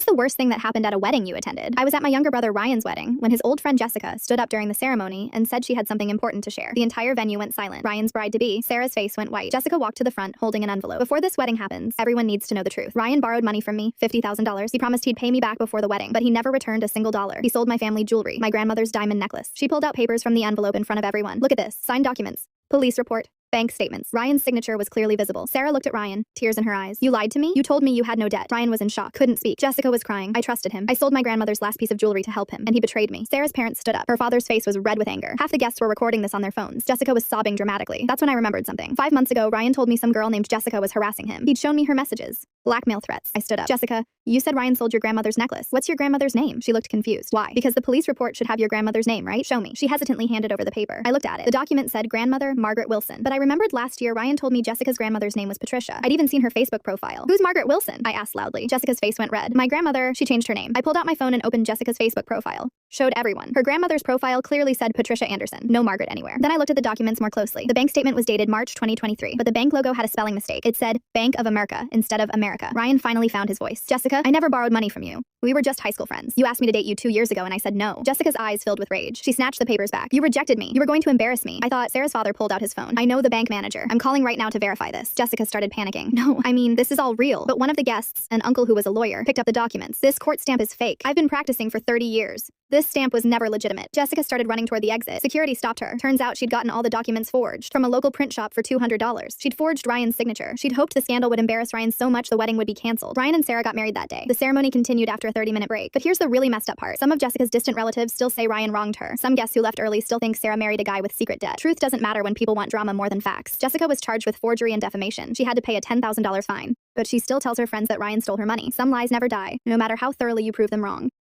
What's the worst thing that happened at a wedding you attended? I was at my younger brother Ryan's wedding when his old friend Jessica stood up during the ceremony and said she had something important to share. The entire venue went silent. Ryan's bride-to-be, Sarah's face went white. Jessica walked to the front holding an envelope. Before this wedding happens, everyone needs to know the truth. Ryan borrowed money from me, $50,000. He promised he'd pay me back before the wedding, but he never returned a single dollar. He sold my family jewelry, my grandmother's diamond necklace. She pulled out papers from the envelope in front of everyone. Look at this. Signed documents. Police report. Bank statements. Ryan's signature was clearly visible. Sarah looked at Ryan, tears in her eyes. You lied to me? You told me you had no debt. Ryan was in shock, couldn't speak. Jessica was crying. I trusted him. I sold my grandmother's last piece of jewelry to help him, and he betrayed me. Sarah's parents stood up. Her father's face was red with anger. Half the guests were recording this on their phones. Jessica was sobbing dramatically. That's when I remembered something. 5 months ago, Ryan told me some girl named Jessica was harassing him. He'd shown me her messages. Blackmail threats. I stood up. Jessica, you said Ryan sold your grandmother's necklace. What's your grandmother's name? She looked confused. Why? Because the police report should have your grandmother's name, right? Show me. She hesitantly handed over the paper. I looked at it. The document said grandmother Margaret Wilson. But I remembered last year Ryan told me Jessica's grandmother's name was Patricia. I'd even seen her Facebook profile. Who's Margaret Wilson? I asked loudly. Jessica's face went red. My grandmother, she changed her name. I pulled out my phone and opened Jessica's Facebook profile. Showed everyone. Her grandmother's profile clearly said Patricia Anderson. No Margaret anywhere. Then I looked at the documents more closely. The bank statement was dated March 2023, but the bank logo had a spelling mistake. It said Bank of America instead of America. Ryan finally found his voice. Jessica, I never borrowed money from you. We were just high school friends. You asked me to date you 2 years ago and I said no. Jessica's eyes filled with rage. She snatched the papers back. You rejected me. You were going to embarrass me. I thought. Sarah's father pulled out his phone. I know the bank manager. I'm calling right now to verify this. Jessica started panicking. No, I mean, this is all real. But one of the guests, an uncle who was a lawyer, picked up the documents. This court stamp is fake. I've been practicing for 30 years. This stamp was never legitimate. Jessica started running toward the exit. Security stopped her. Turns out she'd gotten all the documents forged from a local print shop for $200. She'd forged Ryan's signature. She'd hoped the scandal would embarrass Ryan so much the wedding would be canceled. Ryan and Sarah got married that day. The ceremony continued after a 30-minute break. But here's the really messed up part. Some of Jessica's distant relatives still say Ryan wronged her. Some guests who left early still think Sarah married a guy with secret debt. Truth doesn't matter when people want drama more than facts. Jessica was charged with forgery and defamation. She had to pay a $10,000 fine. But she still tells her friends that Ryan stole her money. Some lies never die, no matter how thoroughly you prove them wrong.